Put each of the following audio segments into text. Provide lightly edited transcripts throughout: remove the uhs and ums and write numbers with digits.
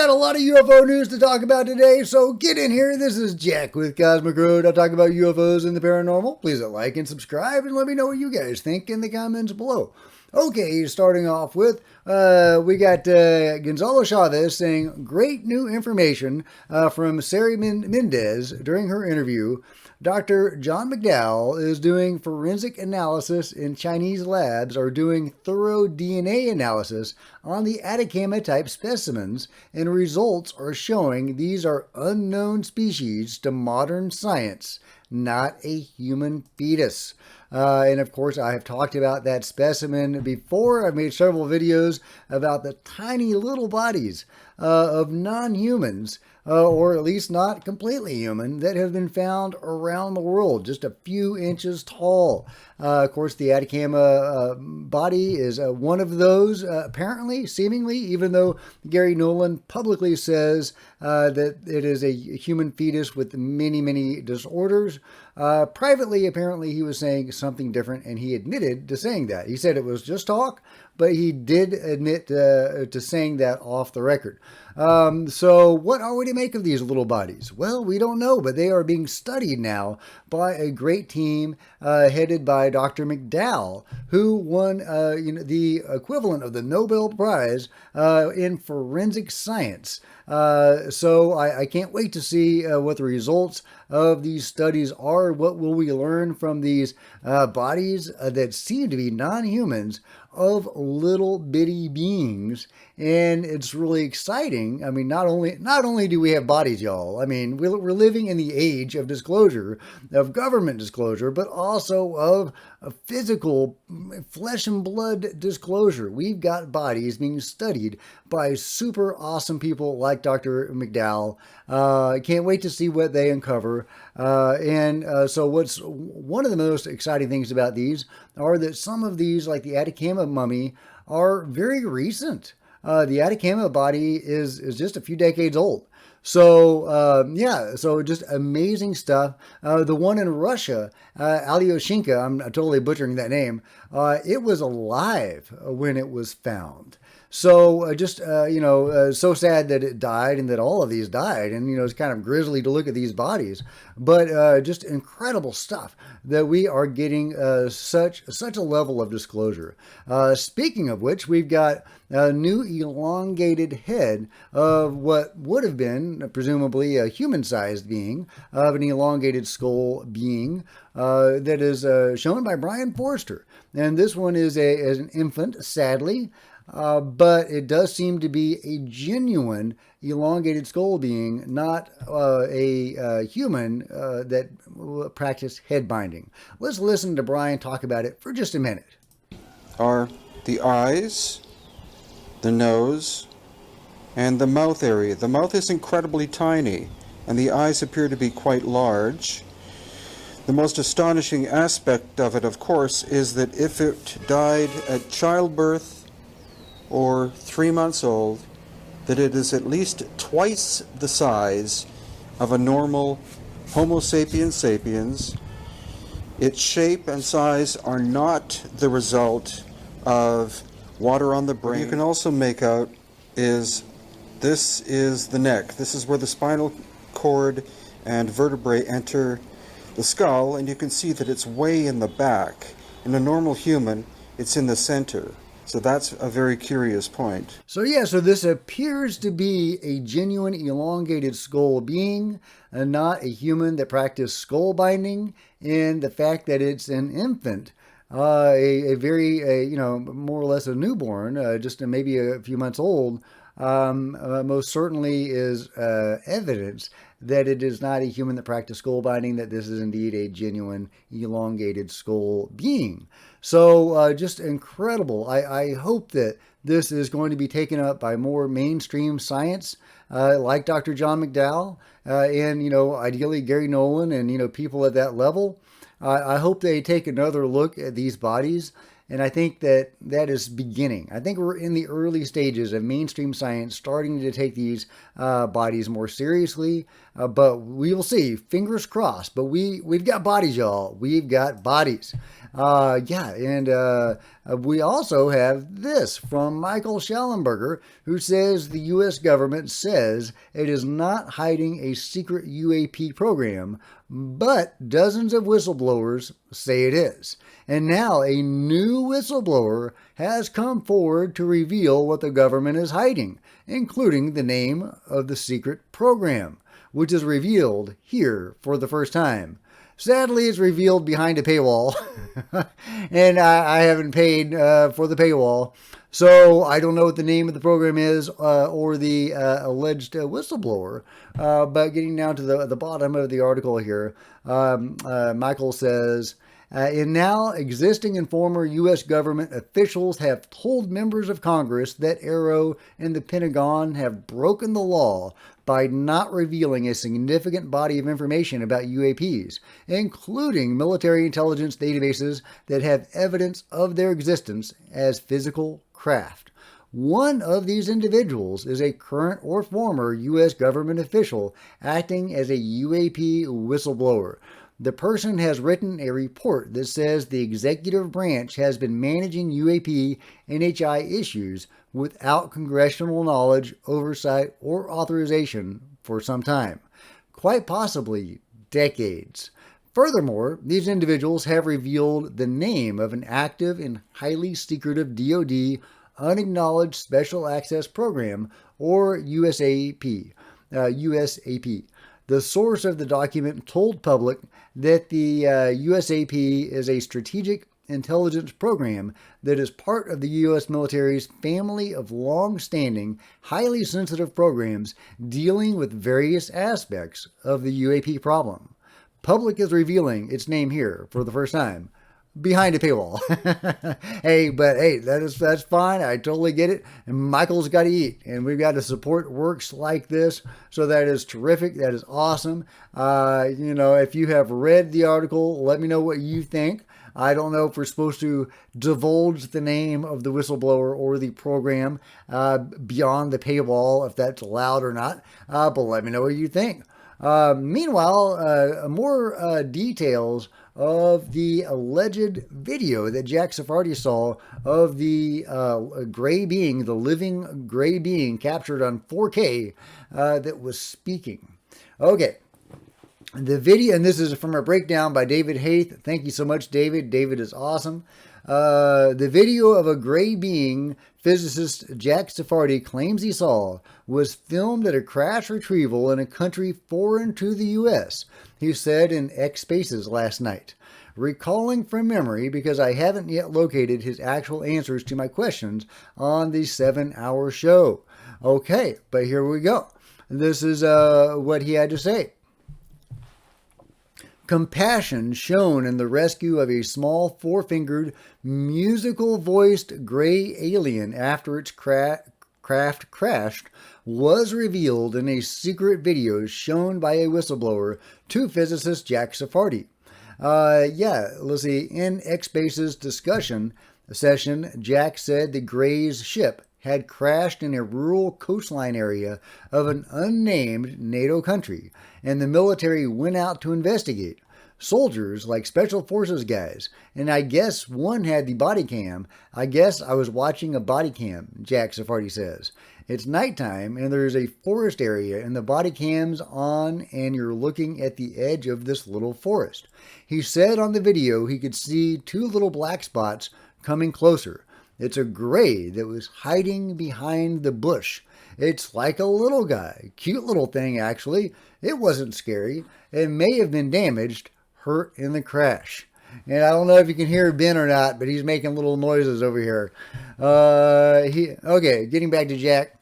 got a lot of UFO news to talk about today, so get in here. This is Jack with Cosmic Road. I'll talk about UFOs and the paranormal. Please like and subscribe and let me know what you guys think in the comments below. Okay, starting off with, we got Gonzalo Chavez saying great new information from Sarah Mendez during her interview. Dr. John McDowell is doing forensic analysis in Chinese labs, or doing thorough DNA analysis on the Atacama type specimens, and results are showing these are unknown species to modern science, not a human fetus. And of course, I have talked about that specimen before. I've made several videos about the tiny little bodies of non-humans, or at least not completely human, that have been found around the world, just a few inches tall. Of course, the Atacama body is one of those, apparently, seemingly, even though Gary Nolan publicly says that it is a human fetus with many, many disorders. Privately, apparently, he was saying something different, and he admitted to saying that. He said it was just talk, but he did admit to saying that off the record. So what are we to make of these little bodies? Well, we don't know, but they are being studied now by a great team headed by Dr. McDowell, who won the equivalent of the Nobel Prize in forensic science. So I can't wait to see what the results of these studies are. What will we learn from these bodies that seem to be non-humans of little bitty beings? And it's really exciting. I mean, not only do we have bodies, y'all. I mean, we're living in the age of disclosure, of government disclosure, but also of a physical flesh and blood disclosure. We've got bodies being studied by super awesome people like Dr. McDowell. Can't wait to see what they uncover. So what's one of the most exciting things about these are that some of these, like the Atacama mummy, are very recent. The Atacama body is just a few decades old. So, so just amazing stuff. The one in Russia, Alyoshinka, I'm totally butchering that name, it was alive when it was found. So so sad that it died and that all of these died. And, it's kind of grisly to look at these bodies. But just incredible stuff that we are getting such a level of disclosure. Speaking of which, we've got a new elongated head of what would have been presumably a human-sized being, of an elongated skull being that is shown by Brian Forster. And this one is as an infant, sadly. But it does seem to be a genuine elongated skull being, not a human that practiced head binding. Let's listen to Brian talk about it for just a minute. Are the eyes, the nose, and the mouth area. The mouth is incredibly tiny, and the eyes appear to be quite large. The most astonishing aspect of it, of course, is that if it died at childbirth or 3 months old, that it is at least twice the size of a normal Homo sapiens sapiens. Its shape and size are not the result of water on the brain. What you can also make out is this is the neck. This is where the spinal cord and vertebrae enter the skull, and you can see that it's way in the back. In a normal human, it's in the center. So that's a very curious point. So this appears to be a genuine elongated skull being, and not a human that practiced skull binding. And the fact that it's an infant, a very, more or less a newborn, just maybe a few months old, most certainly is evidence that it is not a human that practiced skull binding, that this is indeed a genuine elongated skull being. So just incredible. I hope that this is going to be taken up by more mainstream science, like Dr. John McDowell, and, ideally Gary Nolan and, people at that level. I hope they take another look at these bodies. And I think that is beginning. I think we're in the early stages of mainstream science starting to take these bodies more seriously. But we will see. Fingers crossed. But we've got bodies, y'all. We've got bodies. Yeah, and we also have this from Michael Schallenberger, who says the U.S. government says it is not hiding a secret UAP program, but dozens of whistleblowers say it is. And now a new whistleblower has come forward to reveal what the government is hiding, including the name of the secret program, which is revealed here for the first time. Sadly, it's revealed behind a paywall, and I haven't paid for the paywall, so I don't know what the name of the program is or the alleged whistleblower. But getting down to the bottom of the article here, Michael says, and now existing and former U.S. government officials have told members of Congress that Arrow and the Pentagon have broken the law by not revealing a significant body of information about UAPs, including military intelligence databases that have evidence of their existence as physical craft. One of these individuals is a current or former U.S. government official acting as a UAP whistleblower. The person has written a report that says the executive branch has been managing UAP NHI issues without congressional knowledge, oversight, or authorization for some time, quite possibly decades. Furthermore, these individuals have revealed the name of an active and highly secretive DoD unacknowledged special access program, or USAP. The source of the document told public that the USAP is a strategic intelligence program that is part of the U.S. military's family of long-standing, highly sensitive programs dealing with various aspects of the UAP problem. Public is revealing its name here for the first time, behind a paywall. Hey, that's fine. I totally get it. And Michael's got to eat, and we've got to support works like this. So that is terrific. That is awesome. If you have read the article, let me know what you think. I don't know if we're supposed to divulge the name of the whistleblower or the program beyond the paywall, if that's allowed or not. But let me know what you think. Meanwhile, more details of the alleged video that Jack Sephardi saw of the gray being, the living gray being captured on 4K that was speaking. Okay. The video, and this is from a breakdown by David Haith. Thank you so much, David. David is awesome. The video of a gray being physicist Jack Sephardi claims he saw was filmed at a crash retrieval in a country foreign to the U.S., he said in X Spaces last night. Recalling from memory, because I haven't yet located his actual answers to my questions on the 7-hour show. Okay, but here we go. This is what he had to say. Compassion shown in the rescue of a small four-fingered, musical-voiced gray alien after its craft crashed was revealed in a secret video shown by a whistleblower to physicist Jack Sephardi. Let's see. In X-Base's discussion session, Jack said the Gray's ship had crashed in a rural coastline area of an unnamed NATO country, and the military went out to investigate. Soldiers, like special forces guys, and I guess one had the body cam. I guess I was watching a body cam, Jack Sephardi says. It's nighttime, and there's a forest area, and the body cam's on, and you're looking at the edge of this little forest. He said on the video he could see two little black spots coming closer. It's a gray that was hiding behind the bush. It's like a little guy. Cute little thing, actually. It wasn't scary. It may have been damaged, hurt in the crash. And I don't know if you can hear Ben or not, but he's making little noises over here. Getting back to Jack.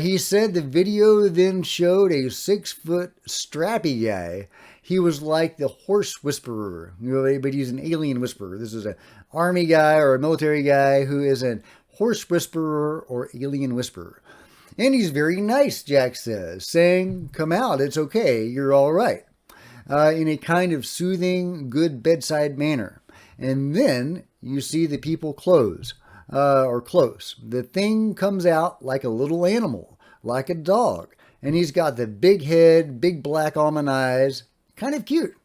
He said the video then showed a 6-foot strappy guy. He was like the horse whisperer, but he's an alien whisperer. This is an army guy or a military guy who is a horse whisperer or alien whisperer. And he's very nice, Jack says, saying, "Come out, it's okay, you're all right," in a kind of soothing, good bedside manner. And then you see the people close. The thing comes out like a little animal, like a dog. And he's got the big head, big black almond eyes, kind of cute.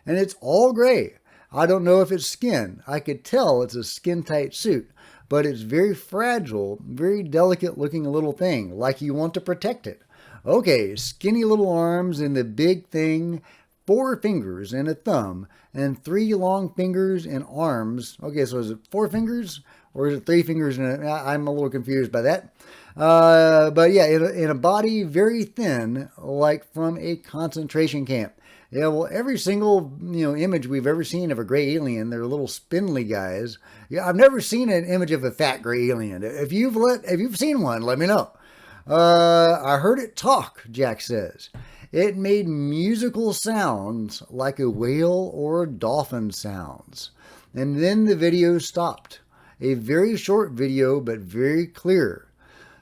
And it's all gray. I don't know if it's skin. I could tell it's a skin-tight suit, but it's very fragile, very delicate looking little thing, like you want to protect it. Okay, skinny little arms and the big thing, 4 fingers and a thumb, and 3 long fingers and arms. Okay, so is it 4 fingers or is it 3 fingers? And I'm a little confused by that. But yeah, in a body very thin, like from a concentration camp. Yeah, well, every single image we've ever seen of a gray alien, they're little spindly guys. Yeah, I've never seen an image of a fat gray alien. If you've seen one, let me know. I heard it talk, Jack says. It made musical sounds like a whale or a dolphin sounds. And then the video stopped. A very short video, but very clear.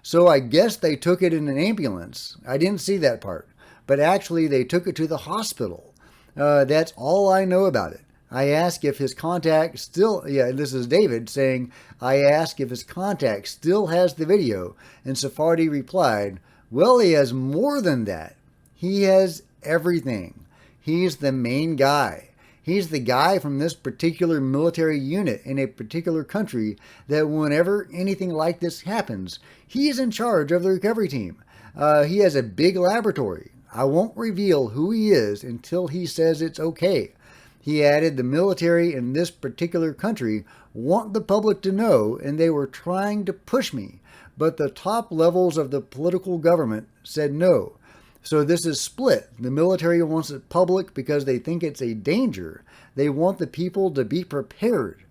So I guess they took it in an ambulance. I didn't see that part. But actually, they took it to the hospital. That's all I know about it. I asked if his contact still, this is David saying, I asked if his contact still has the video. And Sephardi replied, well, he has more than that. He has everything. He's the main guy. He's the guy from this particular military unit in a particular country that whenever anything like this happens, he's in charge of the recovery team. He has a big laboratory. I won't reveal who he is until he says it's okay. He added the military in this particular country want the public to know, and they were trying to push me, but the top levels of the political government said no. So this is split. The military wants it public because they think it's a danger. They want the people to be prepared.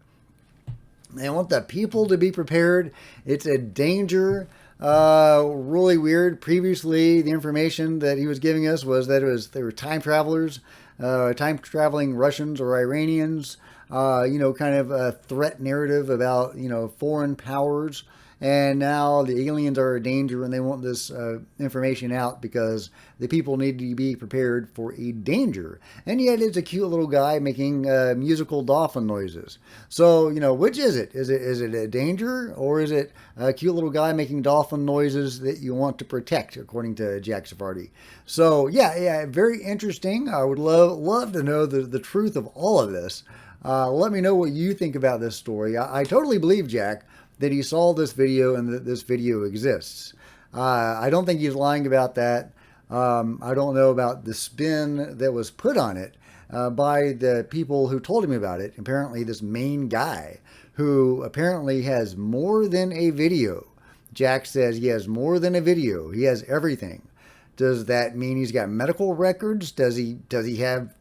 They want the people to be prepared. It's a danger. Really weird. Previously, the information that he was giving us was that they were time travelers, time traveling Russians or Iranians. Kind of a threat narrative about foreign powers. And now the aliens are a danger, and they want this information out because the people need to be prepared for a danger. And yet it's a cute little guy making musical dolphin noises. So, which is it? Is it a danger, or is it a cute little guy making dolphin noises that you want to protect, according to Jack Sephardi? So, yeah, very interesting. I would love to know the truth of all of this. Let me know what you think about this story. I totally believe Jack that he saw this video and that this video exists. I don't think he's lying about that. I don't know about the spin that was put on it by the people who told him about it. Apparently this main guy who apparently has more than a video. Jack says he has more than a video. He has everything. Does that mean he's got medical records? Does he have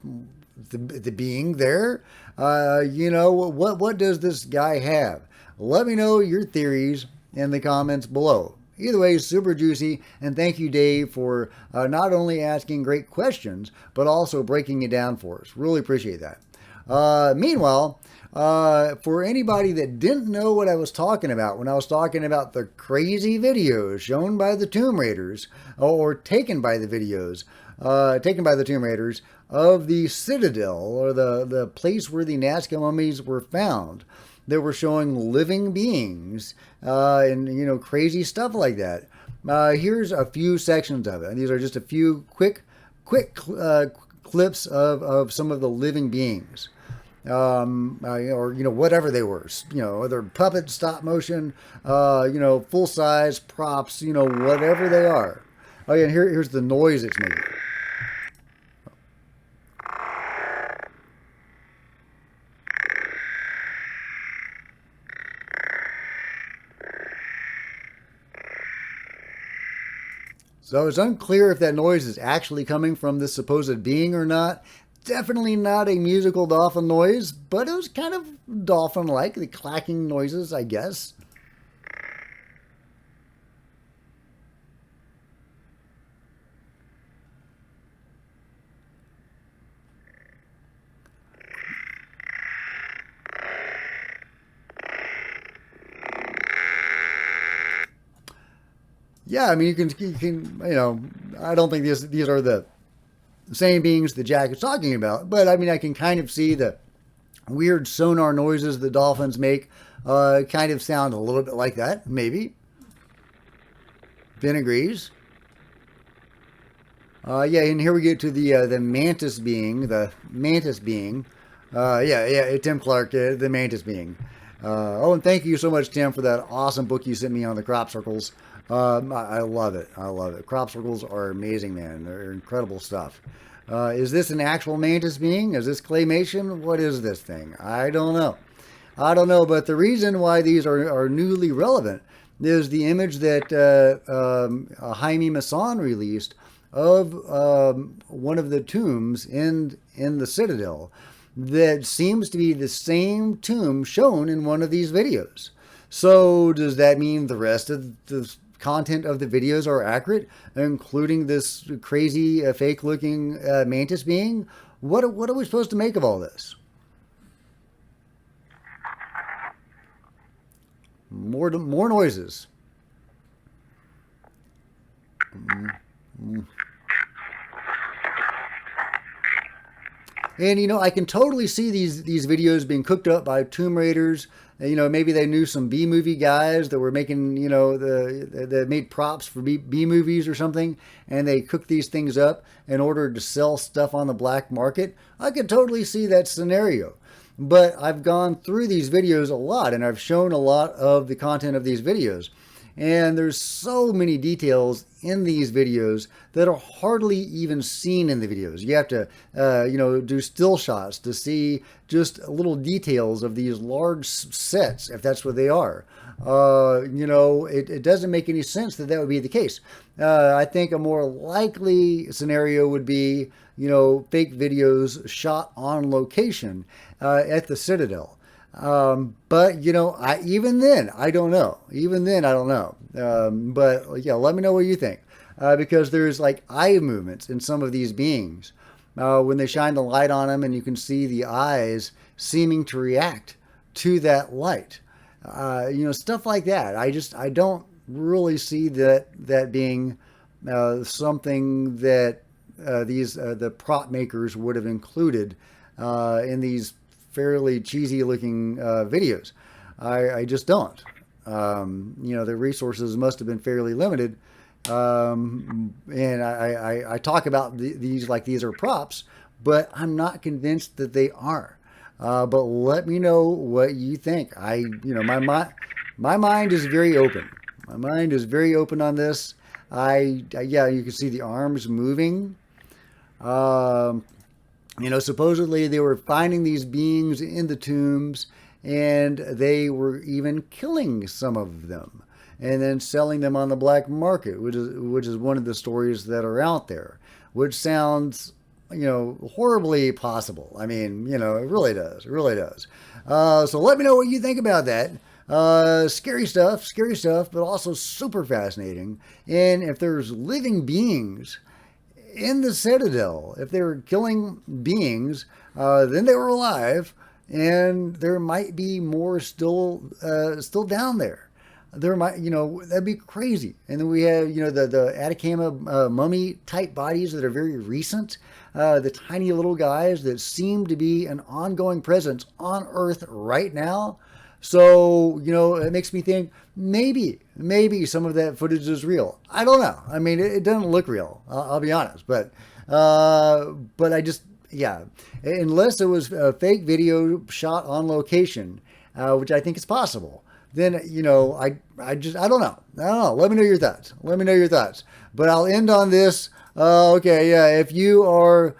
the being there? What does this guy have? Let me know your theories in the comments below. Either way, super juicy, and thank you, Dave, for not only asking great questions, but also breaking it down for us. Really appreciate that. Meanwhile, for anybody that didn't know what I was talking about when I was talking about the crazy videos shown by the Tomb Raiders, or taken by the Tomb Raiders, of the Citadel, or the place where the Nazca mummies were found, that were showing living beings and crazy stuff like that. Here's a few sections of it. And these are just a few quick clips of some of the living beings, or whatever they were. Whether puppet, stop motion, full size props, whatever they are. Oh yeah, and here's the noise it's making. So it's unclear if that noise is actually coming from this supposed being or not. Definitely not a musical dolphin noise, but it was kind of dolphin-like, the clacking noises, I guess. Yeah, I mean, you can, I don't think these are the same beings that Jack is talking about, but I mean, I can kind of see the weird sonar noises the dolphins make, kind of sound a little bit like that, maybe. Ben agrees. Yeah, and here we get to the mantis being, Yeah, Tim Clark, the Mantis being. Oh, and thank you so much, Tim, for that awesome book you sent me on the crop circles. I love it. I love it. Crop circles are amazing, man. They're incredible stuff. Is this an actual mantis being? Is this claymation? What is this thing? I don't know. I don't know, but the reason why these are newly relevant is the image that Jaime Maussan released of one of the tombs in the Citadel that seems to be the same tomb shown in one of these videos. So does that mean the rest of the content of the videos are accurate, including this crazy fake-looking mantis being? What are we supposed to make of all this? More noises. And I can totally see these videos being cooked up by tomb raiders. Maybe they knew some B movie guys that were making, that made props for B movies or something, and they cooked these things up in order to sell stuff on the black market. I could totally see that scenario. But I've gone through these videos a lot, and I've shown a lot of the content of these videos. And there's so many details in these videos that are hardly even seen in the videos. You have to, do still shots to see just little details of these large sets, if that's what they are. It doesn't make any sense that would be the case. I think a more likely scenario would be, fake videos shot on location at the Citadel. But even then, I don't know. Even then, I don't know. But yeah, let me know what you think. Because there's like eye movements in some of these beings. When they shine the light on them and you can see the eyes seeming to react to that light. Stuff like that. I don't really see that being something that the prop makers would have included in these fairly cheesy looking videos. I just don't. The resources must have been fairly limited. And I talk about these like these are props, but I'm not convinced that they are. But let me know what you think. My mind is very open. My mind is very open on this. Yeah, you can see the arms moving. Supposedly they were finding these beings in the tombs, and they were even killing some of them and then selling them on the black market, which is one of the stories that are out there, which sounds, horribly possible. I mean, it really does. It really does. So let me know what you think about that. Scary stuff, but also super fascinating. And if there's living beings in the Citadel, if they were killing beings, then they were alive, and there might be more still down there. There might, that'd be crazy. And then we have, the Atacama mummy type bodies that are very recent, the tiny little guys that seem to be an ongoing presence on Earth right now. So, it makes me think maybe some of that footage is real. I don't know. I mean, it doesn't look real. I'll be honest, but I just, yeah, unless it was a fake video shot on location, which I think is possible. Then, I don't know. Let me know your thoughts. But I'll end on this. Okay, yeah, if you are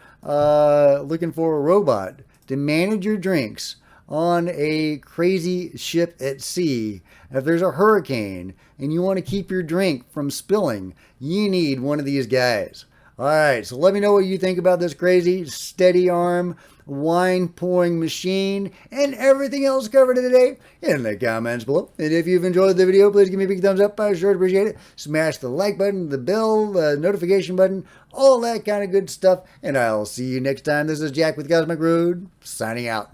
looking for a robot to manage your drinks on a crazy ship at sea, if there's a hurricane and you want to keep your drink from spilling, you need one of these guys. All right, so let me know what you think about this crazy steady arm wine pouring machine and everything else covered today in the comments below. And if you've enjoyed the video, please give me a big thumbs up. I sure appreciate it. Smash the like button, the bell, the notification button, all that kind of good stuff. And I'll see you next time. This is Jack with Cosmic Road, signing out.